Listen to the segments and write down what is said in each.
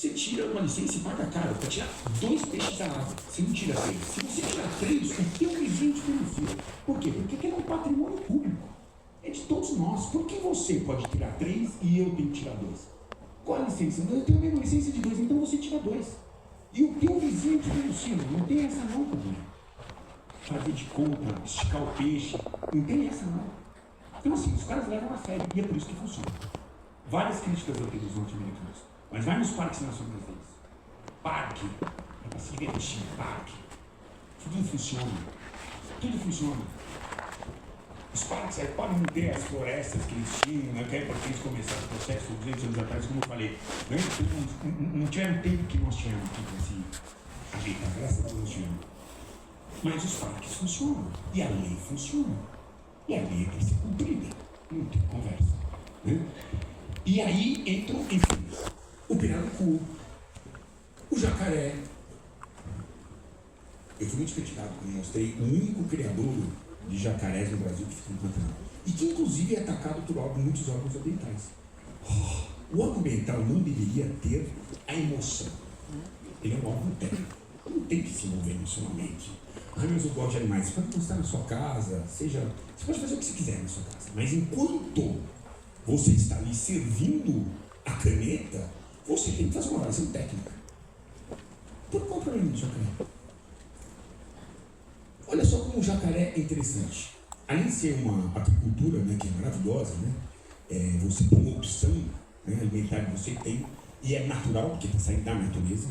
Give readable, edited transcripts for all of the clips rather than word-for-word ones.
Você tira uma licença e paga caro para tirar 2 peixes da água. Você não tira 3. Se você tirar 3, o teu vizinho te denuncia. Por quê? Porque aquele é um patrimônio público. É de todos nós. Por que você pode tirar 3 e eu tenho que tirar 2? Qual a licença? Eu tenho a mesma licença de 2, então você tira 2. E o teu vizinho te denuncia. Não tem essa não, Padrinho. Fazer de conta, esticar o peixe. Não tem essa não. Então assim, os caras levam a sério. E é por isso que funciona. Várias críticas eu tenho dos norte-americanos. Mas vai nos parques nacionais deles. Parque, é para se divertir, parque. Tudo funciona. Tudo funciona. Os parques aí podem não ter as florestas que eles tinham, né? Que é porque eles começaram o processo 200 anos atrás, como eu falei. Não tiveram o tempo que nós tivemos aqui para se ajeitar, graças a Deus nós tivemos. Mas os parques funcionam. E a lei funciona. E a lei é para ser cumprida. Não tem conversa. Né? E aí entram, enfim, o pirarucu, o jacaré. Eu fui muito criticado quando mostrei o único criador de jacarés no Brasil que fica em Pantanal. E que inclusive é atacado por muitos órgãos ambientais. O órgão ambiental não deveria ter a emoção. Ele é um órgão técnico. Não tem que se envolver emocionalmente. Ah, mas eu gosto de animais. Você pode postar na sua casa, seja. Você pode fazer o que você quiser na sua casa. Mas enquanto você está ali servindo a caneta, você tem que fazer uma avaliação técnica. Por qual o problema do jacaré? Olha só como o jacaré é interessante. Além de ser uma apicultura, né, que é maravilhosa, né, você tem uma opção, né, alimentar que você tem, e é natural, porque está saindo da natureza.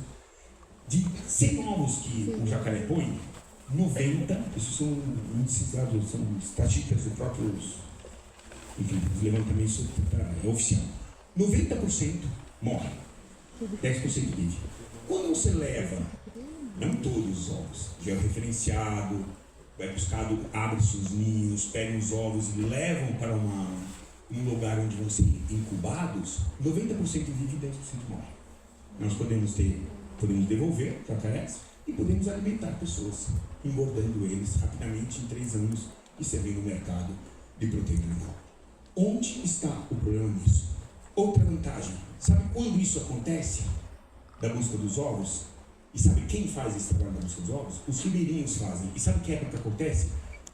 De 100 ovos que o jacaré põe, 90, isso são índices, são estatísticas do próprio, enfim, os levantamentos é oficial. 90% morre, 10% vive. Quando você leva, não todos os ovos, georreferenciado, vai buscar, abre seus ninhos, pega os ovos e levam para um lugar onde vão ser incubados, 90% vive e 10% morre. Nós podemos devolver jacarés e podemos alimentar pessoas, engordando eles rapidamente em 3 anos e servindo o mercado de proteína animal. Onde está o problema nisso? Outra vantagem, sabe quando isso acontece, da busca dos ovos? E sabe quem faz esse trabalho da busca dos ovos? Os ribeirinhos fazem. E sabe que época que acontece?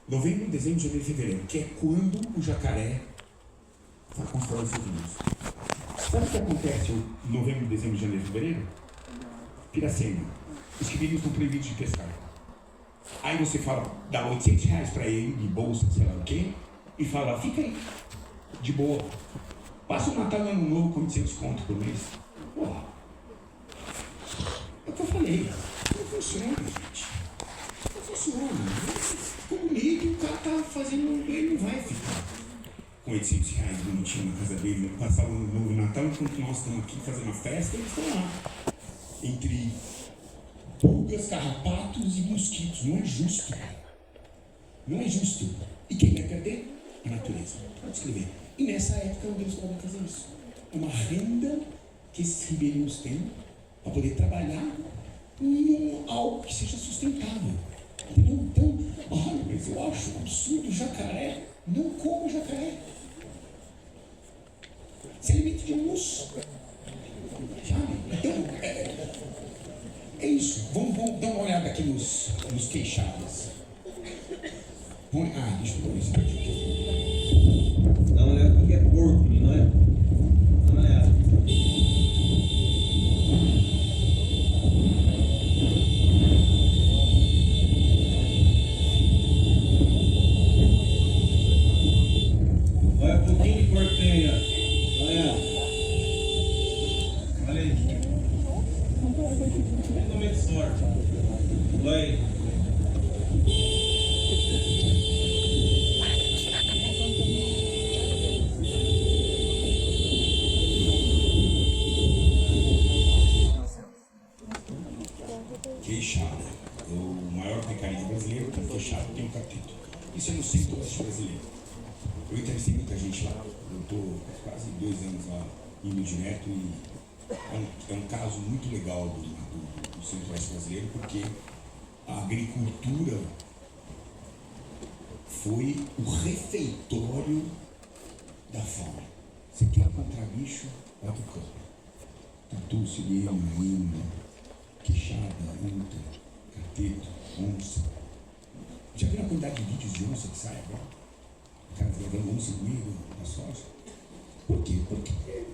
Novembro, dezembro, janeiro e fevereiro, que é quando o jacaré constrói os seus ninhos. Sabe o que acontece em novembro, dezembro, janeiro e fevereiro? Piracema. Os ribeirinhos estão proibidos de pescar. Aí você fala, dá R$800 para ele, de bolsa, sei lá o quê, e fala, fica aí, de boa. Passa o Natal e Ano Novo com 800 conto por mês. Porra. É o que eu falei. Não funciona, gente. Não funciona. Ficou bonito e o cara tá fazendo, ele não vai ficar com R$800 bonitinho na casa dele, passar o Ano Novo e Natal, enquanto nós estamos aqui fazendo a festa, eles estão lá. Entre pulgas, carrapatos e mosquitos. Não é justo. Não é justo. E quem vai perder? A natureza. Pode escrever. E nessa época Deus pode fazer isso. É uma renda que esses ribeirinhos têm para poder trabalhar em algo que seja sustentável. Então, olha, mas eu acho um absurdo o jacaré. Não come jacaré. Se alimenta de almoço. Sabe? Então, é isso. Vamos dar uma olhada aqui nos queixadas. Deixa eu ver isso aqui. Dá uma olhada aqui, é porco, não é? Dá uma olhada. Olha um pouquinho de porco tem aí, ó. Olha. Olha aí. Totalmente sorte. Olha aí. Queixada. O maior mecanismo brasileiro tem queixada, tem um cateto. Isso é no centro-oeste brasileiro. Eu entrevistei muita gente lá. Eu estou quase 2 anos lá indo direto e é um caso muito legal do centro-oeste brasileiro, porque a agricultura foi o refeitório da fauna. Você quer encontrar bicho, vai pro campo. tatu, sirene, marinho, queixada, anta, cateto, onça. Já viram a quantidade de vídeos de onça que sai agora? O cara levando onça no meio da soja. Por quê? Porque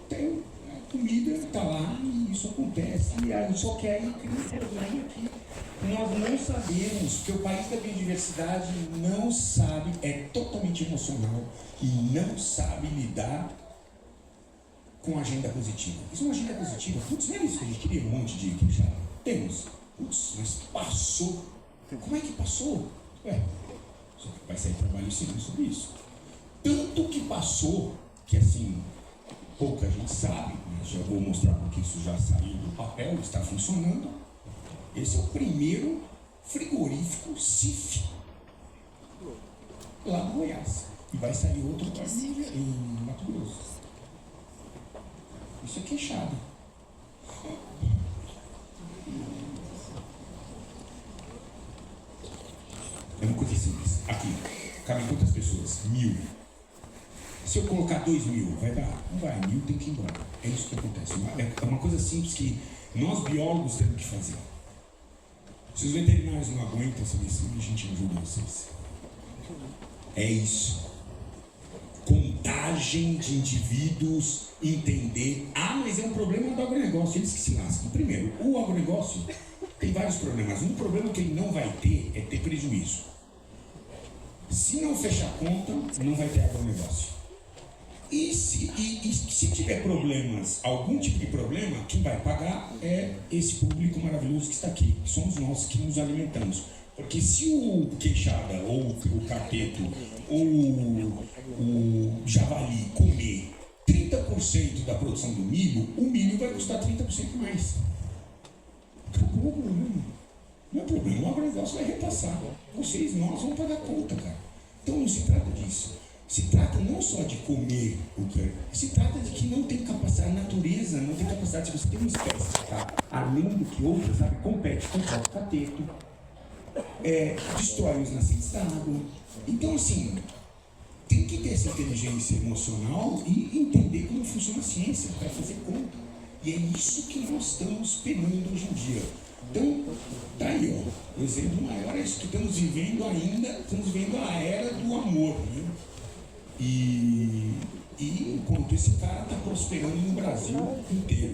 tem a comida, está lá e isso acontece. E aí, só que aí tem um problema que nós não sabemos, porque o país da biodiversidade não sabe, é totalmente emocional e não sabe lidar com agenda positiva. Isso é uma agenda positiva. Putz, não é isso que a gente queria, um monte de queixada. Temos. Putz, mas passou. Como é que passou? Só que vai sair trabalho ensinando sobre isso. Tanto que passou, que assim, pouca gente sabe, mas já vou mostrar porque isso já saiu do papel, está funcionando. Esse é o primeiro frigorífico CIF lá no Goiás. E vai sair outro em Mato Grosso. Isso é queixada. É uma coisa simples. Aqui, cabem quantas pessoas? 1000. Se eu colocar 2000, vai dar? Não vai, 1000 tem que ir embora. É isso que acontece. É uma coisa simples que nós biólogos temos que fazer. Se os veterinários não aguentam essa lição, a gente ajuda vocês. É isso. Contagem de indivíduos, entender. Mas é um problema do agronegócio, eles que se lascam. Primeiro, o agronegócio tem vários problemas. Um problema que ele não vai ter é ter prejuízo. Se não fechar a conta, não vai ter agronegócio. E se tiver problemas, algum tipo de problema, quem vai pagar é esse público maravilhoso que está aqui. Somos nós que nos alimentamos. Porque se o queixada, ou o cateto, ou o javali comer 30% da produção do milho, o milho vai custar 30% mais. Acabou o problema. Não é problema, o agronegócio vai repassar. Vocês, nós vamos pagar conta, cara. Então não se trata disso. Se trata não só de comer o que se trata de que não tem capacidade, a natureza não tem capacidade. Se você tem uma espécie que está além do que outra, sabe, compete com o próprio cateto, destrói os nascentes da água. Então, assim, tem que ter essa inteligência emocional e entender como funciona a ciência para fazer conta. E é isso que nós estamos penando hoje em dia. Então, tá aí, ó, o exemplo maior é isso que estamos vivendo ainda, estamos vivendo a era do amor, né? E enquanto esse cara está prosperando no Brasil inteiro.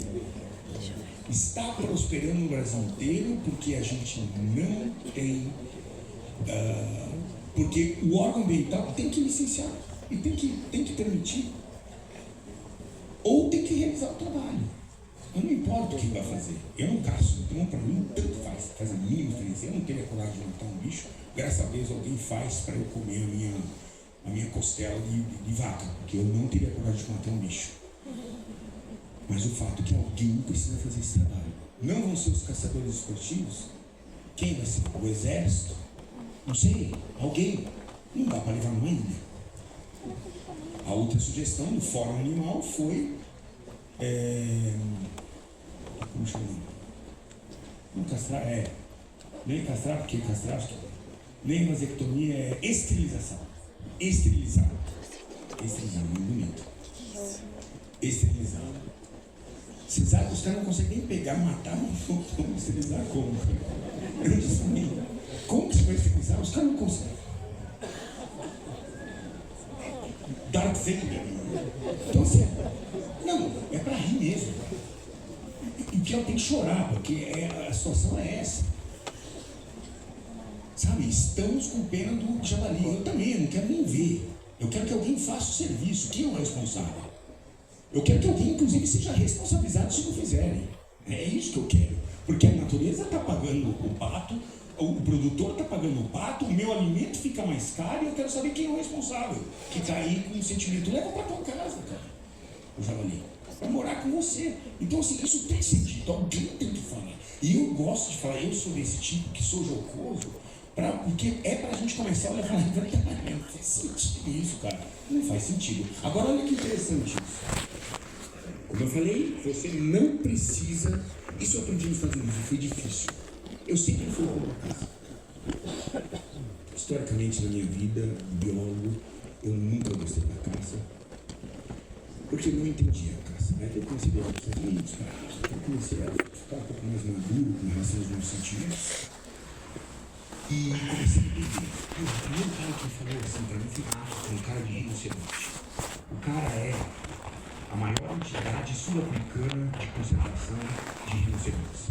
Está prosperando no Brasil inteiro porque a gente não tem... porque o órgão ambiental tem que licenciar e tem que permitir. Ou tem que realizar o trabalho. Eu não importa o que vai fazer. Eu não caço, então para mim tanto faz a mínima diferença. Eu não teria coragem de matar um bicho. Graças a Deus alguém faz para eu comer a minha costela de vaca, porque eu não teria coragem de matar um bicho. Mas o fato é que alguém precisa fazer esse trabalho. Não vão ser os caçadores esportivos? Quem vai ser? O exército? Não sei, alguém. Não dá para levar numa ilha. A outra sugestão do Fórum Animal foi como chama? Não castrar, nem castrar, porque castrar, nem vasectomia, é esterilização. Esterilizar. Esterilizar, muito bonito. Esterilizar. Você sabe que os caras não conseguem nem pegar, matar, mas vão esterilizar como? Eu disse pra mim, como que você vai esterilizar? Os caras não conseguem. Darth Vader. Então assim, não, é pra rir mesmo. E que ela tem que chorar, porque a situação é essa. Sabe, estamos com pena do javali. Eu também, não quero nem ver. Eu quero que alguém faça o serviço. Quem é o responsável? Eu quero que alguém, inclusive, seja responsabilizado se não fizerem. É isso que eu quero. Porque a natureza está pagando o pato, o produtor está pagando o pato, o meu alimento fica mais caro e eu quero saber quem é o responsável. Que está aí com um sentimento. Leva para tua casa, cara, o javali. Vai morar com você. Então, assim, isso tem sentido. Alguém tem que falar. E eu gosto de falar, eu sou desse tipo, que sou jocoso, porque é pra gente começar a olhar e falar, não faz sentido isso, cara. Não faz sentido. Agora, olha que interessante isso. Como eu falei, você não precisa... Isso eu aprendi nos Estados Unidos, foi difícil. Eu sempre fui para casa. Historicamente, na minha vida, biólogo, eu nunca gostei da caça, porque eu não entendia a caça. criança, né? Eu comecei a ver os Estados Unidos, cara. Eu comecei a ficar um pouco mais maduro com relação aos meus sentimentos. E comecei a entender. O primeiro cara que falou assim pra mim foi um cara de rinoceronte. O cara é a maior entidade sul-africana de conservação de rinocerontes.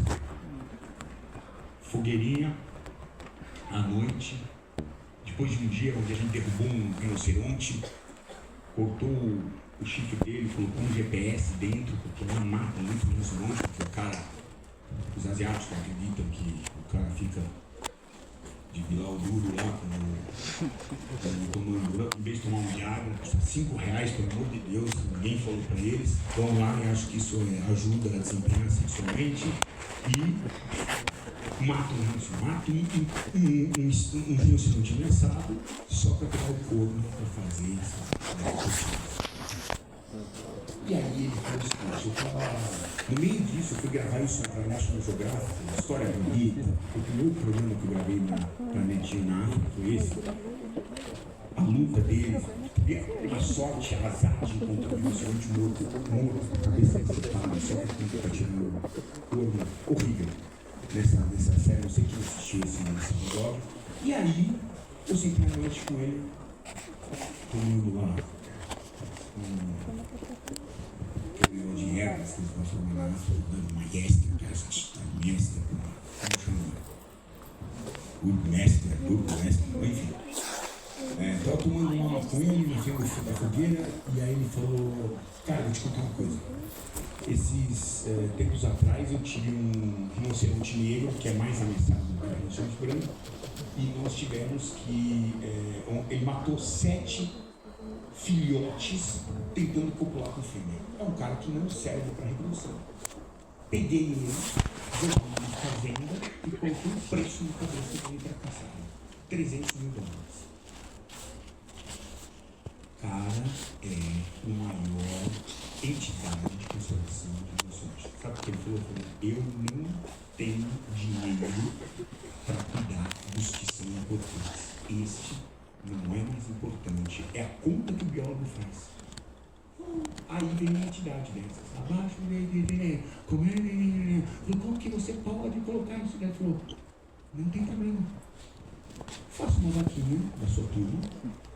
Fogueirinha, à noite, depois de um dia onde a gente derrubou um rinoceronte, cortou o chifre dele, colocou um GPS dentro, porque lá mata muito rinoceronte, porque o cara, os asiáticos acreditam que o cara fica de vilar o duro lá tomando, em vez de tomar uma água, custa R$5, pelo amor de Deus, ninguém falou para eles. Vão lá e acho que isso ajuda a desempenhar sexualmente e mata um rinoceronte assado só para pegar o corno para fazer isso. E aí ele falou assim, eu tava, no meio disso eu fui gravar isso na National Geographic, história bonita. O primeiro programa que eu gravei na Netinho na África foi esse. A luta dele, uma sorte, a azar de encontrar um rinoceronte morto, com a cabeça decepada, só que tá tirando o corno, horrível. Nessa série, não sei quem assistiu esse episódio. E aí, eu sentei à noite com ele, tomando lá de ervas que eles gostam de mandar, dando uma yester, como chama? Burgmester, enfim. Estava tomando uma com ele na frente da fogueira, e aí ele falou, cara, vou te contar uma coisa. Esses tempos atrás eu tive um rinoceronte negro, que é mais ameaçado do que o rinoceronte branco, e nós tivemos que, ele matou 7 filhotes tentando copular com fêmea. É um cara que não serve para reprodução. Peguei ele, joguei na fazenda e coloquei um preço no cabeça dele para caçar. $300 mil. Cara, é o maior entidade de conservação de rinoceronte. Sabe o que ele falou? Eu não tenho dinheiro para cuidar dos que são importantes. Este não é mais importante, é a conta que o biólogo faz. Aí vem uma entidade dessas, abaixo, como que você pode colocar isso dentro? Falou, não tem problema. Faça uma vaquinha da sua turma,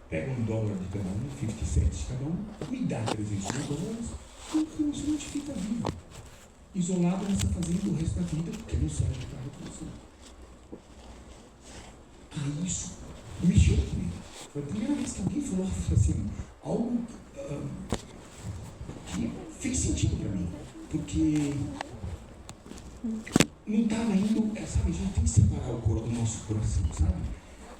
pega $1 de cada um, 50 cents de cada um, me dá $300 mil, e o rinoceronte fica vivo, isolado nessa fazenda o resto da vida, porque não serve para a reprodução. Aí isso mexeu comigo. Foi a primeira vez que alguém falou assim, algo que fez sentido para mim, porque não estava indo, sabe, a gente tem que separar o nosso coração, sabe?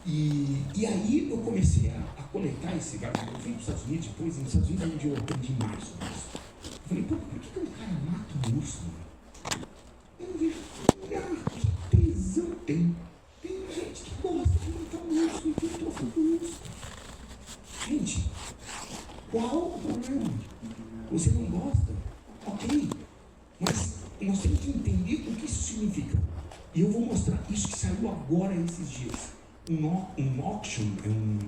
E aí eu comecei a coletar esse gado. Eu fui para os Estados Unidos depois, e nos Estados Unidos é onde eu aprendi mais sobre isso. Eu falei, pô, por que um cara mata um urso? Eu não vejo, que tesão tem. Tem gente que gosta de matar um urso e tem troféu do urso. Gente, qual o problema? Você não gosta? Ok, mas nós temos que entender o que isso significa. E eu vou mostrar isso que saiu agora esses dias. Um auction,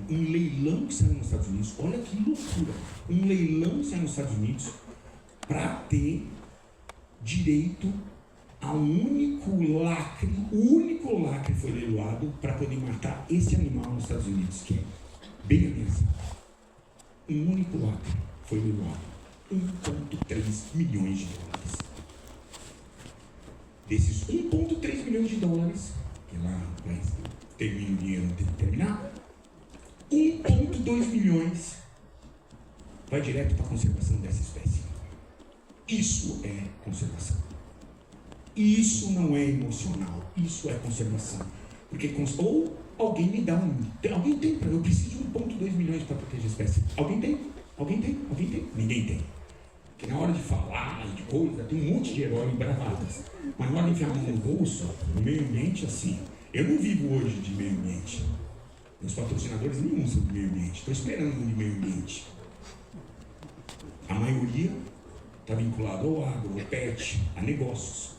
um leilão que saiu nos Estados Unidos. Olha que loucura! Um leilão que saiu nos Estados Unidos para ter direito a um único lacre. O único lacre foi leiloado para poder matar esse animal nos Estados Unidos, que é bem ameaçado. Um único lacre foi leiloado. $1,3 milhões. Desses $1,3 milhões, que lá termina o dinheiro, tem que terminar, 1,2 milhões vai direto para a conservação dessa espécie. Isso é conservação. Isso não é emocional, isso é conservação. Porque ou alguém me dá alguém tem, eu preciso de 1,2 milhões para proteger a espécie. Alguém tem? Ninguém tem. Porque na hora de falar de coisa, tem um monte de herói em bravatas. Mas na hora de enfiar a mão no bolso, no meio ambiente, assim, eu não vivo hoje de meio ambiente. Meus patrocinadores nenhum são de meio ambiente. Estou esperando um de meio ambiente. A maioria está vinculada ao agro, ao pet, a negócios,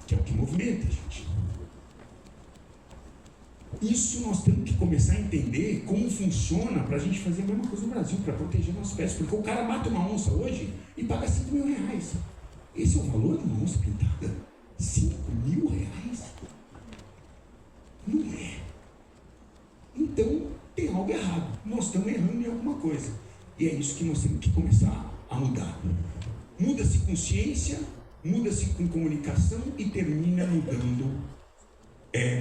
que é o que movimenta, gente. isso nós temos que começar a entender como funciona para a gente fazer a mesma coisa no Brasil, para proteger nossos pés. Porque o cara mata uma onça hoje e paga 5 mil reais. Esse é o valor de uma onça pintada? 5 mil reais? Não é. Então, tem algo errado. Nós estamos errando em alguma coisa. E é isso que nós temos que começar a mudar. Muda-se com ciência, muda-se com comunicação e termina mudando.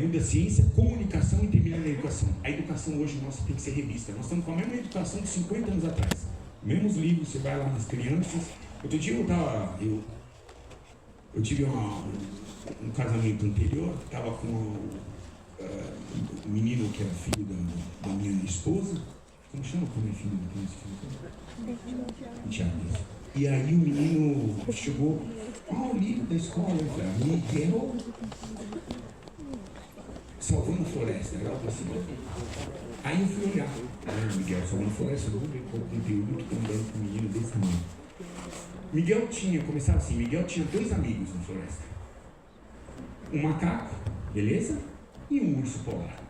Muda a ciência, comunicação e termina na educação. A educação hoje nossa tem que ser revista. Nós estamos com a mesma educação de 50 anos atrás. Mesmos livros, você vai lá nas crianças. Outro dia eu tive um casamento anterior, estava com um menino que era filho da minha esposa. Como chama quando é filho da criança? Tiago. E aí o menino chegou, o livro da escola, eu falei, Miguel Salvando Floresta, era algo assim. Aí eu fui olhar, Miguel Salvando Floresta, eu vou ver qual o conteúdo que estão dando para um menino desse tamanho. Miguel tinha 2 amigos na floresta. Um macaco, beleza? E um urso polar.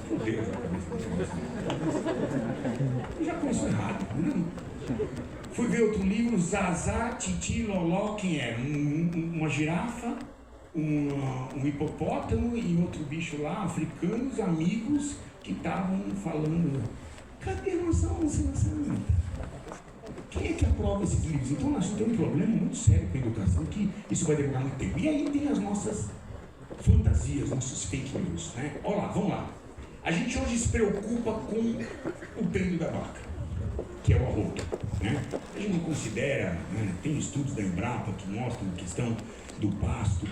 Meu Deus, a cabeça já começou errado, né? Fui ver outro livro, Zazá, Titi, Loló, quem era? Uma girafa, um hipopótamo e outro bicho lá, africanos, amigos, que estavam falando, cadê a nossa onça? Quem é que aprova esses livros? Então nós temos um problema muito sério com a educação, que isso vai demorar muito tempo. E aí tem as nossas fantasias, nossos fake news, né? Olha lá, vamos lá. A gente hoje se preocupa com o peido da vaca, que é o arroto, né? A gente não considera, né? Tem estudos da Embrapa que mostram a questão do pasto,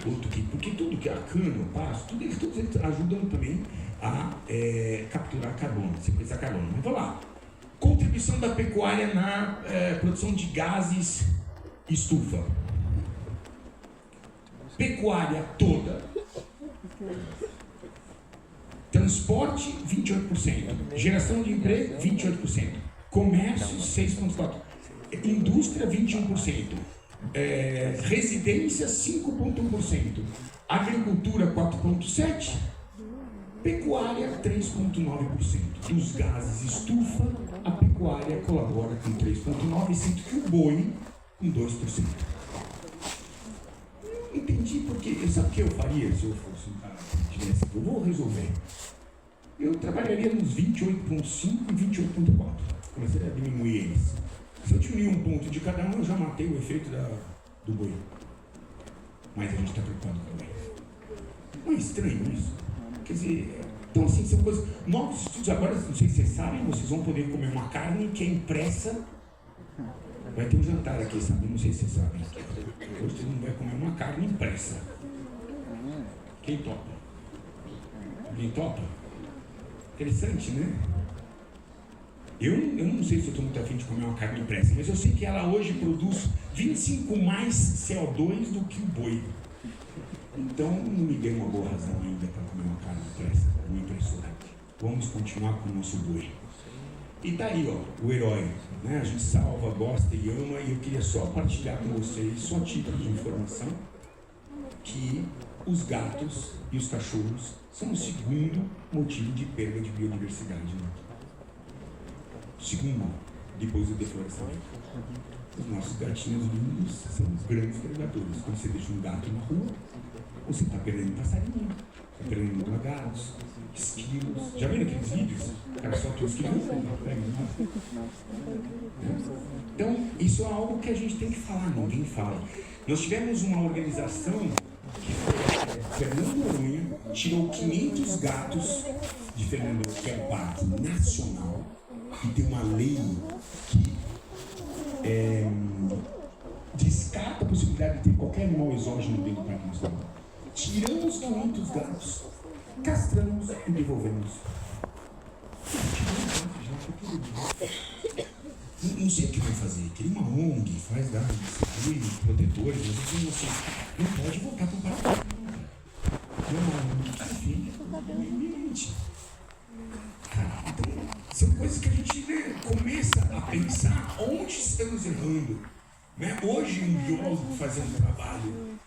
porque tudo que é a cana, o pasto, tudo eles ajudam também a capturar carbono, sequestrar carbono. Mas vamos lá. Contribuição da pecuária na produção de gases estufa. Pecuária toda. Transporte, 28%. Geração de emprego, 28%. Comércio, 6,4%. Indústria, 21%. Residência, 5,1%. Agricultura, 4,7%. Pecuária, 3,9%. Dos gases estufa, a pecuária colabora com 3,9%, sendo que o boi com 2%. Entendi porque. Sabe o que eu faria se eu fosse um cara que tivesse? Eu vou resolver. Eu trabalharia nos 28,5 e 28,4. Começaria a diminuir eles. Se eu diminuir um ponto de cada um, eu já matei o efeito do boi. Mas a gente está preocupado com o boi. Não é estranho isso? Quer dizer, então assim, são coisas. Novos estudos agora, não sei se vocês sabem, vocês vão poder comer uma carne que é impressa. Vai ter um jantar aqui, sabe? Não sei se vocês sabem. Hoje todo mundo vai comer uma carne impressa. Quem topa? Quem topa? Interessante, né? Eu não sei se eu estou muito afim de comer uma carne impressa, mas eu sei que ela hoje produz 25 mais CO2 do que o boi. Então não me dê uma boa razão ainda para comer uma carne impressa, uma impressora. Vamos continuar com o nosso boi. E tá aí, ó, o herói, né? A gente salva, gosta e ama, e eu queria só partilhar com vocês, só título de informação, que os gatos e os cachorros são o segundo motivo de perda de biodiversidade, né? Segundo, depois da defloração. Os nossos gatinhos lindos são os grandes predadores. Quando você deixa um gato na rua, você está perdendo passarinho, está perdendo lagartos, esquilos. Já viram aqueles vídeos? O cara solta os esquilos e não pega nada. Então, isso é algo que a gente tem que falar, ninguém fala. Nós tivemos uma organização que foi Fernando Noronha, tirou 500 gatos de Fernando Noronha, que é um parque nacional, e tem uma lei que descarta a possibilidade de ter qualquer animal exógeno dentro do parque nacional. Tiramos 500 gatos, castramos e devolvemos. Não sei o que vai fazer. Cria uma ONG, faz dados, protetores, mas eu assim, não pode voltar para o paraíso. Não, filho, então, são coisas que a gente começa a pensar onde estamos errando. Né? Hoje um biólogo fazendo um trabalho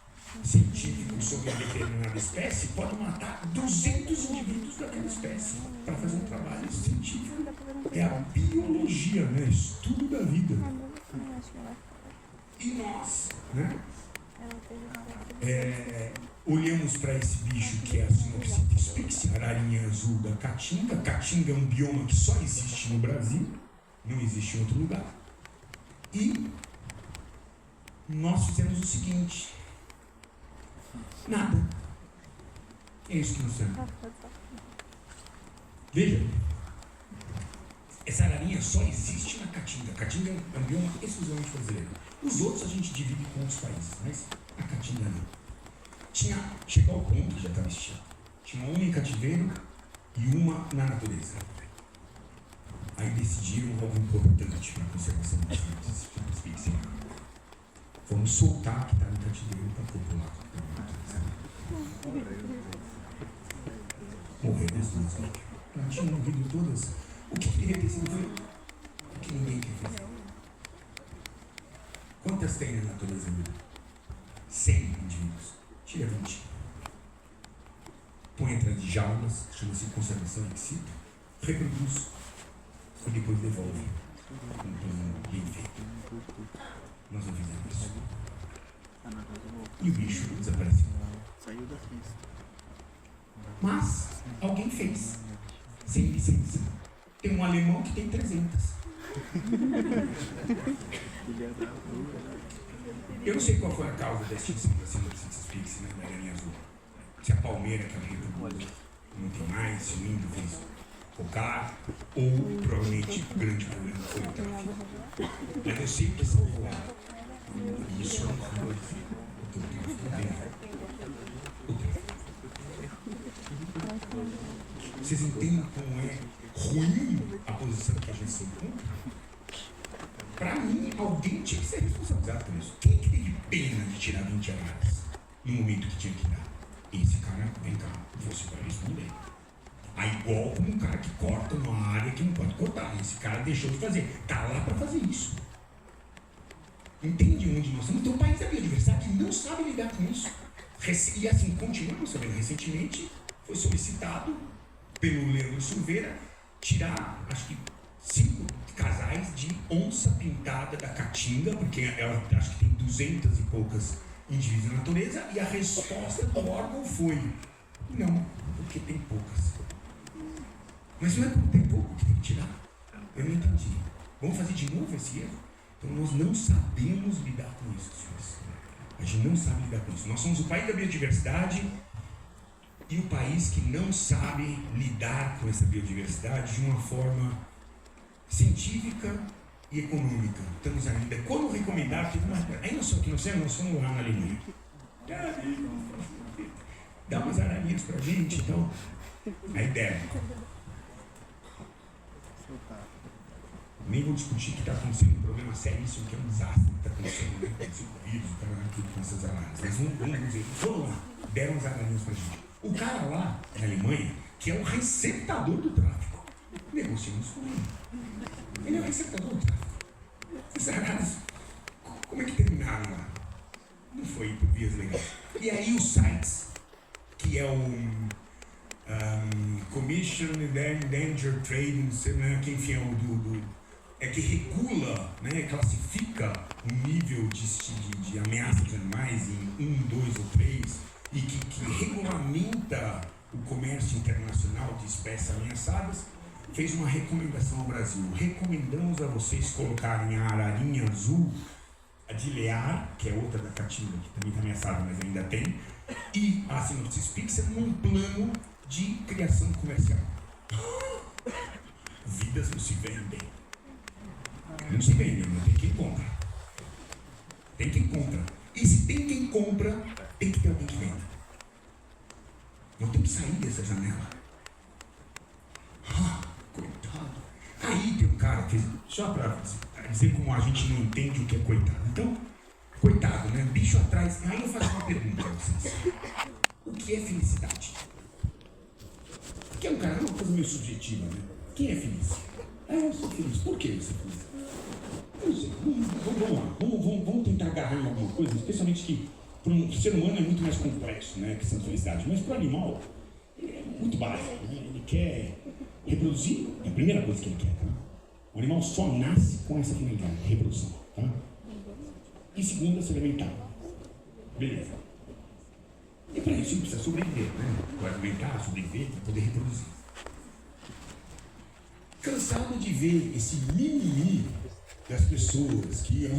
científico sobre uma determinada espécie pode matar 200 indivíduos daquela espécie para fazer um trabalho científico. É a biologia, né? Estudo da vida. E nós, né? Olhamos para esse bicho que é a Sinopsis pixie, ararinha azul da caatinga. Caatinga é um bioma que só existe no Brasil, não existe em outro lugar. E nós fizemos o seguinte: nada. É isso que nós fizemos. Veja, essa ararinha só existe na Caatinga. Caatinga é um bioma exclusivamente brasileiro. Os outros a gente divide com outros países, mas a Caatinga não. Chegou ao ponto que já estava extinto. Tinha uma em cativeiro e uma na natureza. Aí decidiram algo importante para a conservação das espécies. Vamos soltar que está no cativeiro para popular. Morreram as duas, né? Ela tinha morrido todas. O que deveria ter sido feito? O que ninguém quer fazer. Quantas tem na natureza? 100 indivíduos. Tira 20. Põe atrás de jaulas, chama-se conservação ex situ, reproduz e depois devolve um plano bem feito. Nós não fizemos isso. E o bicho desapareceu. Mas alguém fez, sem licença. Tem um alemão que tem 300. Eu não sei qual foi a causa da extinção da Sinopsis pixie, né, da ararinha azul. Se a palmeira que ela reproduz não tem mais, se o índio fez focar, ou provavelmente o grande problema foi o tráfico. Mas eu sei que são focar. Isso não foi o tráfico. Vocês entendem como é ruim a posição que a gente se encontra? Para mim, alguém tinha que ser responsabilizado por isso. Quem que teve pena de tirar 20 araras no momento que tinha que dar? Esse cara, vem cá, você vai responder. Aí, igual como um cara que corta uma área que não pode cortar. Esse cara deixou de fazer. Tá lá para fazer isso. Entende onde nós estamos? Tem um país da biodiversidade que não sabe lidar com isso. E assim, continuamos sabendo. Recentemente, foi solicitado pelo Leandro Silveira tirar, acho que 5 casais de onça pintada da Caatinga, porque ela acho que tem 200 e poucas indivíduos na natureza, e a resposta do órgão foi: não, porque tem poucas. Mas não é porque tem pouco que tem que tirar. Eu não entendi. Vamos fazer de novo esse erro? Então nós não sabemos lidar com isso, senhores. A gente não sabe lidar com isso. Nós somos o país da biodiversidade e o país que não sabe lidar com essa biodiversidade de uma forma científica e econômica. Estamos ainda, quando recomendar, aí nós fomos lá na Alemanha. Dá umas ararinhas pra gente, então. Aí deram. Nem vou discutir o que está acontecendo, um problema seríssimo, que é um desastre que está acontecendo, né? Esse vírus, tudo com essas araras. Mas vamos ver, vamos lá, deram as ararinhas pra gente. O cara lá na Alemanha, que é o receptador do tráfico, negociamos com ele. Ele é o receptador do tráfico. Essas araras, como é que terminaram lá? Não foi por vias legais. E aí os sites, que é o Commission Endangered Trade, não sei, né, que enfim é que regula, né, classifica o nível de ameaça de animais em 1, 2 ou 3 e que regulamenta o comércio internacional de espécies ameaçadas, fez uma recomendação ao Brasil. Recomendamos a vocês colocarem a ararinha azul, a de Lear, que é outra da Caatinga, que também está ameaçada, mas ainda tem, e a Sinopsis pixie num plano de criação comercial. Vidas não se vendem. Não se vendem, mas tem quem compra. Tem quem compra. E se tem quem compra, tem que ter alguém que venda. Nós temos que sair dessa janela. Coitado. Aí tem um cara que, só para dizer como a gente não entende o que é coitado. Então, coitado, né? Bicho atrás. Aí eu faço uma pergunta para vocês. O que é felicidade? Que é um cara, uma coisa meio subjetiva, né? Quem é feliz? Eu sou feliz. Por que você é feliz? Não sei. Vamos lá. Vamos tentar agarrar em alguma coisa, especialmente que Para um ser humano é muito mais complexo, né, a questão da felicidade, mas para o animal é muito básico, né? Ele quer reproduzir, é a primeira coisa que ele quer, tá? O animal só nasce com essa finalidade, reprodução, tá? E segunda, se alimentar. Beleza. E para isso ele precisa sobreviver, né? Para alimentar, sobreviver, para poder reproduzir. Cansado de ver esse mimimi das pessoas que,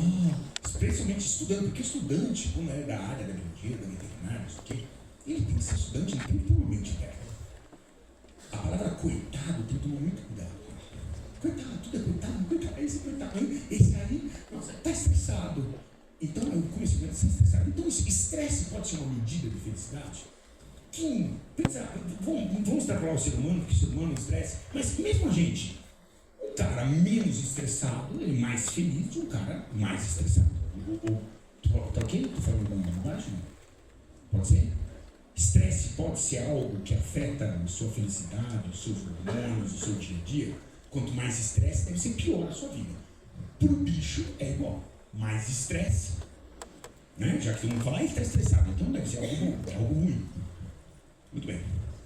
especialmente estudante, porque estudante, como é da área da biologia, da veterinária, não sei o quê, ele tem que ser estudante, ele tem que ter uma mente técnica. A palavra coitado tem que tomar muito cuidado. Coitado, tudo é coitado, esse coitado, esse aí, nossa, está estressado. Então eu comecei a ser estressado. Então estresse pode ser uma medida de felicidade? Vamos extrapolar o ser humano, porque o ser humano é estresse, mas mesmo a gente, um cara menos estressado, ele é mais feliz de um cara mais estressado. Tá ok? Estou falando alguma bobagem? Pode ser? Estresse pode ser algo que afeta a sua felicidade, os seus hormônios, o seu dia a dia. Quanto mais estresse, deve ser pior a sua vida. Para o bicho é igual. Mais estresse, né? Já que todo mundo fala, ele está estressado, então deve ser algo bom, é algo ruim. Muito bem.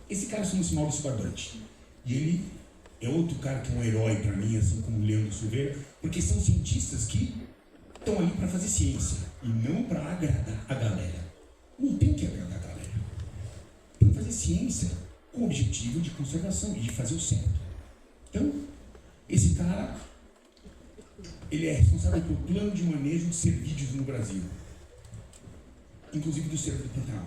Esse cara chama-se Maurício Barbante. E ele é outro cara que é um herói para mim, assim como o Leandro Silveira, porque são cientistas que estão ali para fazer ciência e não para agradar a galera. Não tem que agradar a galera. Tem que fazer ciência com o objetivo de conservação e de fazer o certo. Então, esse cara, ele é responsável pelo plano de manejo de cervídeos no Brasil, inclusive do cervo do Pantanal.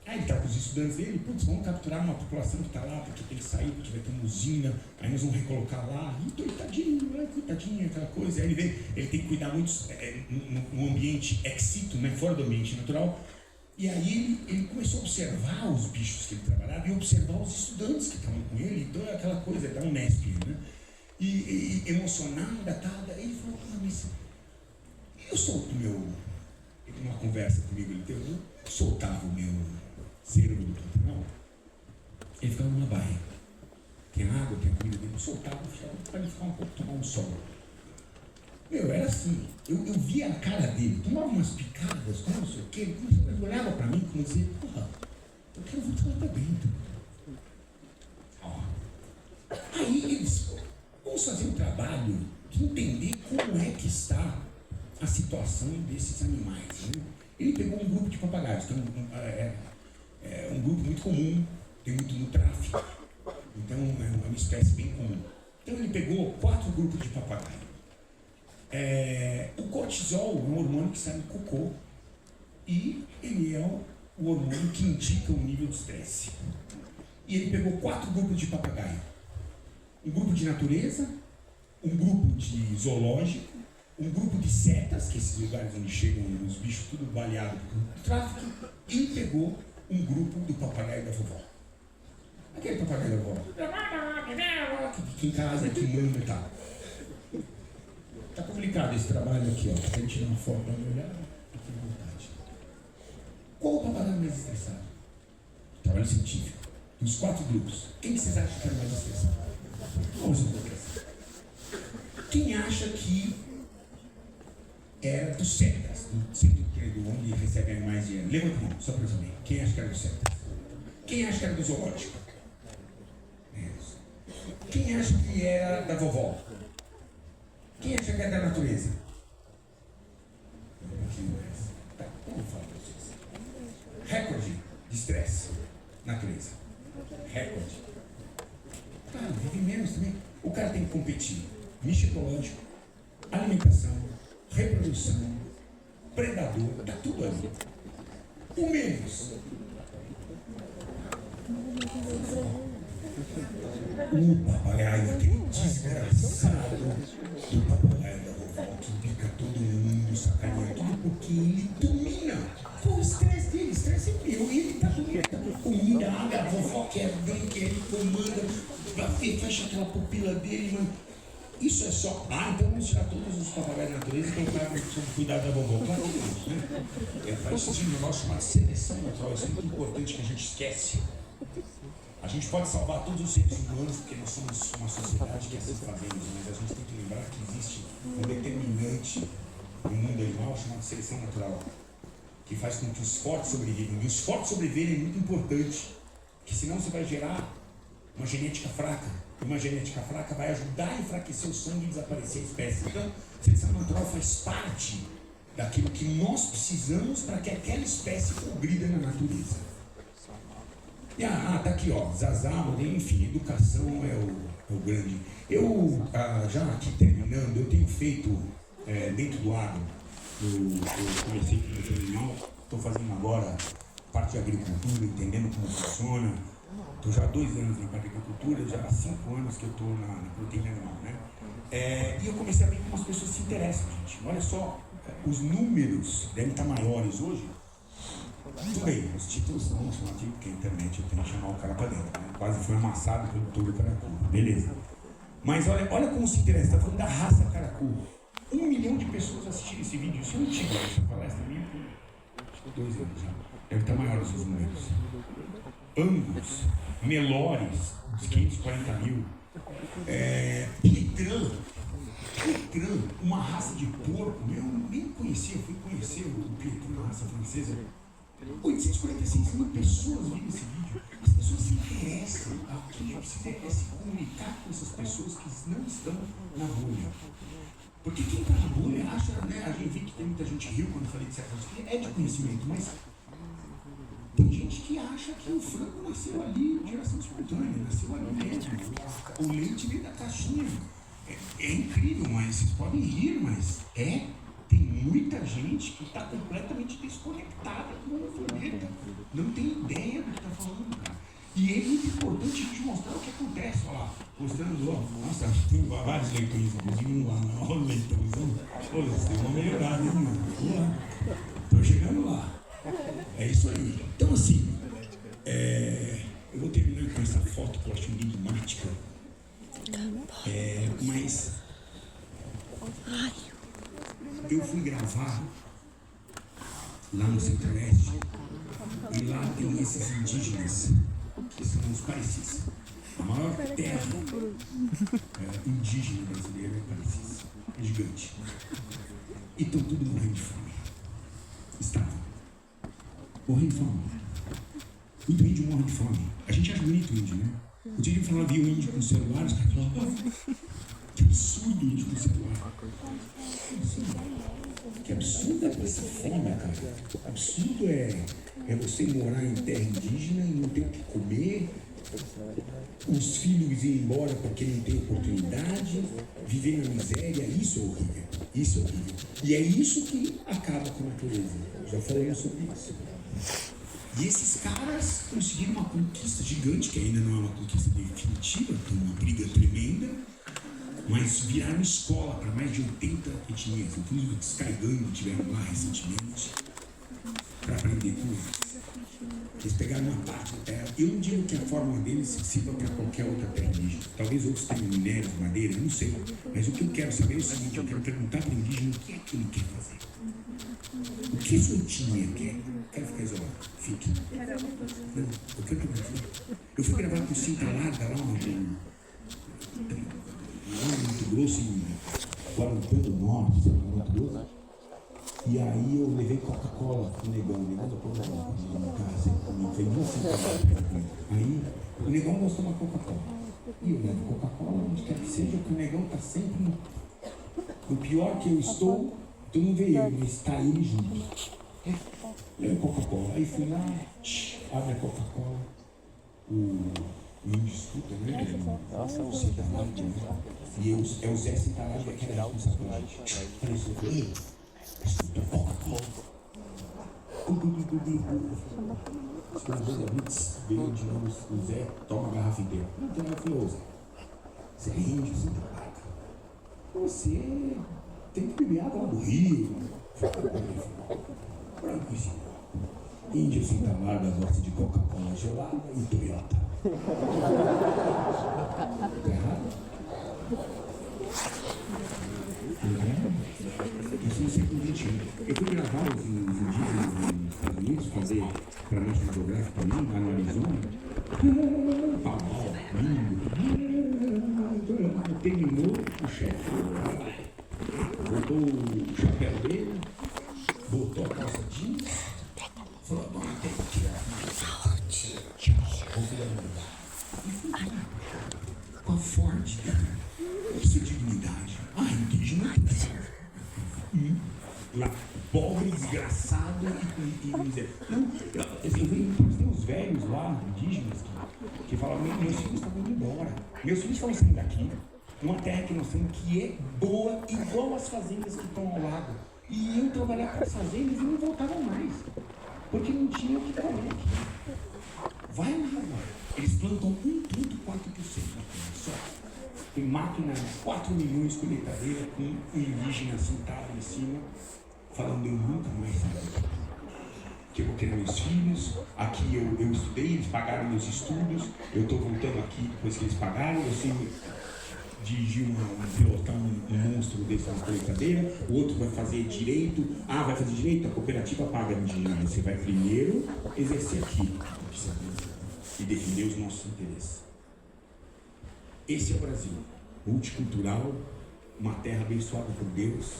Aí ele está com os estudantes dele, vamos capturar uma população que está lá, porque tem que sair, porque vai ter uma usina, aí nós vamos recolocar lá, e coitadinho, aquela coisa. Aí ele tem que cuidar muito no ambiente ex situ, né, fora do ambiente natural. E aí ele começou a observar os bichos que ele trabalhava e observar os estudantes que estavam com ele, então é aquela coisa da Unesp, né? E emocionado, ele falou, mas eu solto numa conversa comigo, eu soltava o meu cervo do Pantanal, ele ficava numa baia, tem água, tem comida dele, eu soltava para ele ficar um pouco, tomar um sol. Era assim, eu via a cara dele, tomava umas picadas, como não sei o quê, ele olhava para mim como dizer, eu quero voltar lá para dentro. Aí eles, vamos fazer um trabalho de entender como é que está a situação desses animais, né? Ele pegou um grupo de papagaios, que é um grupo muito comum, tem muito no tráfico, então é uma espécie bem comum. Então ele pegou 4 grupos de papagaio. O cortisol é um hormônio que sai no cocô e ele é o hormônio que indica o nível de estresse. E ele pegou 4 grupos de papagaio. Um grupo de natureza, um grupo de zoológico, um grupo de setas, que é esses lugares onde chegam os bichos tudo baleados do tráfico, e pegou um grupo do papagaio da vovó. Aquele papagaio da vovó, que fica em casa, que manda e tal. Tá complicado esse trabalho aqui, ó. Se a gente tirar uma foto para olhar, fique à vontade. Qual o papagaio mais estressado? Trabalho científico. Dos 4 grupos, quem que vocês acham que é mais estressado? Vamos ver. Quem acha que era dos setas, do centro do onde recebe animais de... Levanta a mão, só para eu saber. Quem acha que era dos setas? Quem acha que era do zoológico? Quem acha que era da vovó? Quem acha que é da natureza? Tá, vamos falar para vocês. Recorde de estresse. Natureza. Recorde. Claro, vive menos também. O cara tem que competir. Nicho ecológico, alimentação, reprodução, predador, tá tudo ali. O menos. O papagaio, aquele desgraçado do papagaio da vovó que fica todo mundo sacaneando tudo porque ele domina. Qual o estresse dele? O estresse é meu. Ele tá dominando comida, água, a vovó quer bem, que ele comanda, fecha aquela pupila dele, mano. Isso é só. Então vamos tirar todos os papagaios da natureza e colocar sob cuidado da vovó. Claro que não, né? Faz um negócio chamado seleção natural. Isso é muito importante que a gente esquece. A gente pode salvar todos os seres humanos porque nós somos uma sociedade que assim fazemos, mas a gente tem que lembrar que existe um determinante no mundo animal chamado seleção natural. que faz com que os fortes sobrevivam. E os fortes sobreviverem é muito importante, porque senão você vai gerar uma genética fraca. E uma genética fraca vai ajudar a enfraquecer o sangue e desaparecer a espécie. Então, a seleção natural faz parte daquilo que nós precisamos para que aquela espécie progrida na natureza. E tá aqui, ó, Zazá, enfim, educação é o grande. Eu, já aqui terminando, eu tenho feito dentro do agro, eu comecei com o animal, estou fazendo agora parte de agricultura, entendendo como funciona. Estou já há 2 anos em agricultura, já há 5 anos que eu estou na proteína animal, né? E eu comecei a ver como as pessoas se interessam, gente. Olha só, os números devem estar maiores hoje. Tudo bem, os títulos são chamativos, porque a internet eu tenho que chamar o cara para dentro, né? Quase foi amassado pelo todo caracu, beleza. Mas olha como se interessa, está falando da raça caracu. 1 milhão de pessoas assistiram esse vídeo, isso é antigo, essa palestra minha por 2 anos já. Deve estar maior os seus números. Angus, Melores, uns 540 mil. Pietran, uma raça de porco, eu nem conhecia, fui conhecer o Pietran, uma raça francesa. 846 mil pessoas viram esse vídeo. As pessoas se interessam. O que a gente precisa é se comunicar com essas pessoas que não estão na bolha. Porque quem está na bolha acha, né? A gente vê que tem muita gente riu quando eu falei de certas coisas, é de conhecimento, mas tem gente que acha que o frango nasceu ali de geração espontânea, nasceu ali mesmo. O leite veio da caixinha. É incrível, mas vocês podem rir, mas tem muita gente que está completamente desconectada com o planeta. Não tem ideia do que está falando, cara. E é muito importante a gente mostrar o que acontece. Olha lá, mostrando, ó, nossa, tem vários leitões, inclusive lá, olha o leitãozão. Olha, vocês têm uma melhorada, hein, mano? Vamos lá. Estou chegando lá. É isso aí. Então, assim, eu vou terminar com essa foto que eu acho enigmática. Mas eu fui gravar lá no Centro-Oeste e lá tem esses indígenas que são os Parecis. A maior terra indígena brasileira é Parecis. É gigante. E estão tudo morrendo de fome. Estavam morrendo de fome. Muito índio morre de fome. A gente acha bonito o índio, né? O dia que eu falava, via o índio com celular, os caras falavam, que absurdo o índio com celular. Que absurdo é essa fome, cara. Absurdo é você morar em terra indígena e não ter o que comer, os filhos ir embora porque não tem oportunidade, viver na miséria. Isso é horrível. Isso é horrível. E é isso que acaba com a natureza. Já falei sobre isso. E esses caras conseguiram uma conquista gigante, que ainda não é uma conquista definitiva, tem uma briga tremenda, mas viraram escola para mais de 80 etnias, inclusive os Kaiganga tiveram lá recentemente, para aprender coisas. Eles pegaram uma parte da terra. Eu não digo que a fórmula deles sirva para qualquer outra terra indígena. Talvez outros tenham minérios, madeira, eu não sei. Mas o que eu quero saber é o seguinte, eu quero perguntar para o indígena o que é que ele quer fazer. O que sua etnia quer? Quero ficar isolado. Fique. Não, eu quero fazer. Eu fui gravar com Cinta Larga lá no Mato Grosso, em Guarantã do Norte, Mato Grosso. E aí eu levei Coca-Cola pro negão. O negão da Coca-Cola na casa. Foi muito simpático. Aí o negão gosta de uma Coca-Cola. E eu levo Coca-Cola onde quer que seja, que o negão tá sempre no pior que eu estou. Tu não vê ele, mas está ele junto. Leva Coca-Cola. Aí fui lá, abre a Coca-Cola. O índio escuta, né? Nossa, o Cintalagem, né? E é o Zé Cintalagem que era responsável. Falei assim, escuta Coca-Cola. Os amigos veio de novo, o Zé toma a garrafa inteira. Não tem nada, falou, Zé. Você é índio, Cintalagem. Você tem que beber água do rio. Branco, sim. Índio Cintalagem gosta de Coca-Cola gelada e Toyota. Tá errado? Isso no século XXI. Eu fui gravar os indígenas nos Estados Unidos, fazer para a National Geographic também, lá no Arizona. Pau, lindo. Terminou, o chefe botou o chapéu dele, botou a calça jeans, você vai mudar. E fui lá, com a forte, com sua dignidade. Indígena, lá, pobre, desgraçado e miserável. Não, tem uns velhos lá, indígenas, que falam, meus filhos estão indo embora. Meus filhos estão saindo daqui, uma terra que nós temos que é boa, igual as fazendas que estão ao lado. E iam trabalhar com as fazendas e não voltavam mais, porque não tinham o que comer aqui. Vai lá agora. Eles plantam 1,4% só. Tem máquina 4 milhões de colheitadeira com um indígena sentado em cima, falando, eu nunca mais saio. Que eu vou criar meus filhos, aqui eu estudei, eles pagaram meus estudos, eu estou voltando aqui depois que eles pagaram, eu sei dirigir pilotar um monstro desse na colheitadeira, o outro vai fazer direito, vai fazer direito, a cooperativa paga indígena, você vai primeiro exercer aqui e defender os nossos interesses. Esse é o Brasil, multicultural, uma terra abençoada por Deus,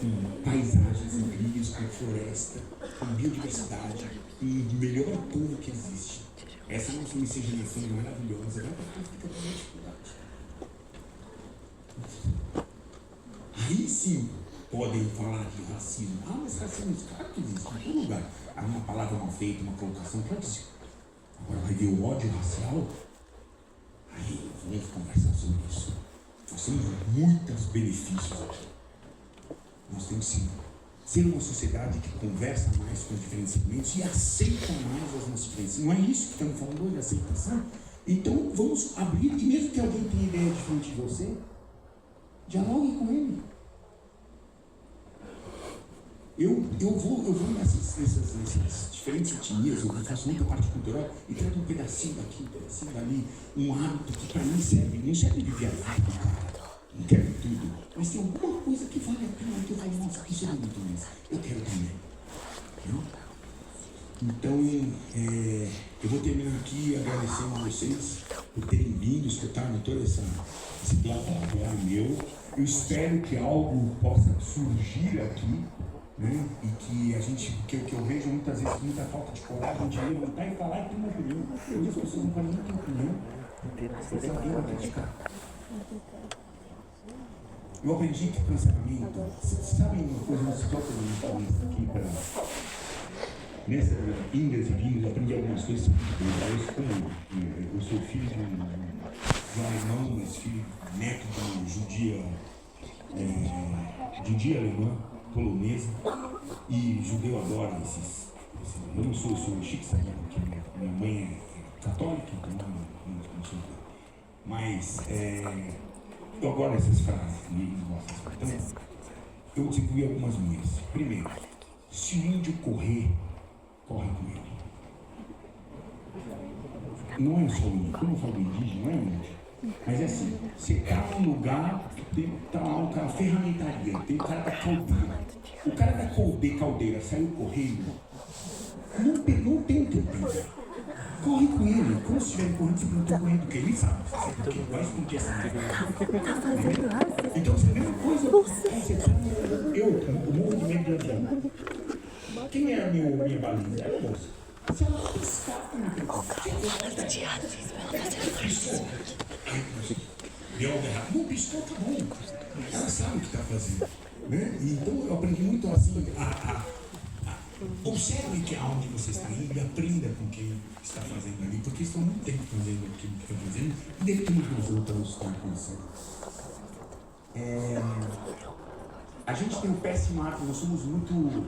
com paisagens incríveis, com floresta, com biodiversidade, com o melhor povo que existe. Essa nossa miscigenação é maravilhosa, vai para a África com dificuldade. Aí sim podem falar de racismo. Mas racismo, claro que existe, em todo lugar. Uma palavra mal feita, uma colocação, claro que sim. Agora vai ver o ódio racial. Aí vamos conversar sobre isso. Nós temos muitos benefícios aqui. Nós temos sim ser uma sociedade que conversa mais com os diferentes segmentos e aceita mais as nossas diferenças. Não é isso que estamos falando hoje, aceitação? Então vamos abrir, e mesmo que alguém tenha ideia diferente de você, dialogue com ele. Eu vou nessas diferentes etnias, eu faço muita parte cultural e trago um pedacinho daqui, um pedacinho dali, um hábito que para mim serve, não serve de viver a vida, cara. Não quero tudo, mas tem alguma coisa que vale a pena que eu falo, nossa, isso é muito mais. Eu quero também. Então, eu vou terminar aqui agradecendo a vocês por terem vindo, escutarem todo esse blá blá blá meu. Eu espero que algo possa surgir aqui, né? E que a gente, que eu vejo muitas vezes muita falta de coragem de levantar e falar e ter uma opinião. Hoje as pessoas não podem nem ter opinião, porque alguém vai criticar. Eu aprendi que cancelamento, vocês sabem uma coisa, nós só falando isso aqui para nessas indas e vindas, eu aprendi algumas coisas eu sou filho de um alemão, mas filho neto de uma judia alemã, polonesa, e judeu adora esses. Eu não sou chique, sabe? Porque minha mãe é católica, então não sou. Mas eu adoro essas frases, então eu desenvolvi algumas minhas. Primeiro, se o índio correr, corre com ele. Não é só o índio, quando eu falo indígena, não é índio. Mas é assim, você está num lugar que tá lá um cara, ferramentaria, tem o cara da caldeira. O cara da caldeira saiu correndo, não tem tempo. Corre com ele. Quando você estiver correndo, você não está correndo, porque ele sabe. Porque vai explodir essa merda. Então, essa é a mesma coisa. Eu morro de medo de andar. Quem era minha baliza? Era a moça. Se ela piscar, não piscou, tá bom. Ela sabe o que está fazendo. Né? Então eu aprendi muito assim observe que aonde você está indo e aprenda com quem está fazendo ali, porque estão muito tempo fazendo aquilo que está fazendo e depende dos outros estão acontecendo. A gente tem um péssimo hábito, nós somos muito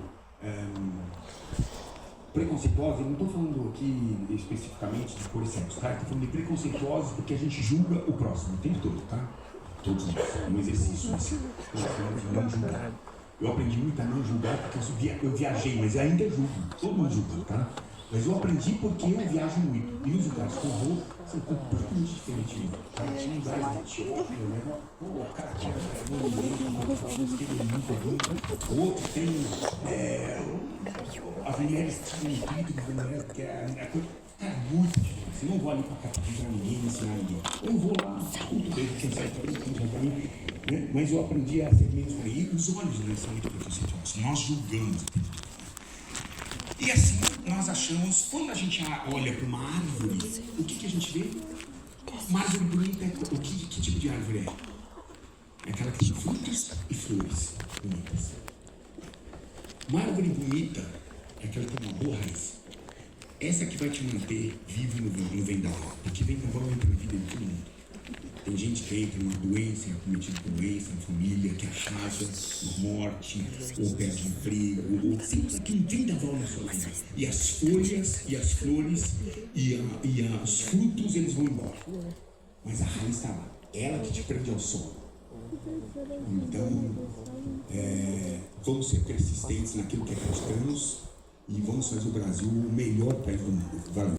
preconceituosos. Eu não estou falando aqui especificamente de cores sexos, tá? Estou falando de preconceituosos porque a gente julga o próximo o tempo todo, tá? Todos nós, um exercício assim, não julgar. Eu aprendi muito a não julgar porque eu viajei, mas ainda julgo, todo mundo julga, tá? Mas eu aprendi porque eu viajo muito, e os lugares que eu vou são completamente diferentes de mim. Tinha lugares de Etiópia, né? O cara tinha o outro tem as mulheres que tinham pinto, que é a coisa. Cara, muito diferente. Eu não vou ali para capturar ninguém, ensinar ninguém. Eu não vou lá, muito bem, quem sabe para mim, né? Mas eu aprendi a ser menos por aí. E os olhos, né, são muito preconceituosos. Nós julgamos. E E assim nós achamos, quando a gente olha para uma árvore, o que a gente vê? Uma árvore bonita, que tipo de árvore é? É aquela que tem frutos e flores bonitas. Uma árvore bonita é aquela que tem uma boa raiz. Essa que vai te manter vivo no vendaval. Porque vendaval entra na vida de todo mundo. Tem gente que entra numa doença, é acometido por doença, na família, que arrasa, morte, ou perde emprego, ou sempre que um vendaval na sua vida. E as folhas, e as flores, e os frutos, eles vão embora. Mas a raiz está lá. Ela que te prende ao sol. Então, vamos ser persistentes naquilo que acreditamos e vamos fazer o Brasil o melhor país do mundo. Valeu.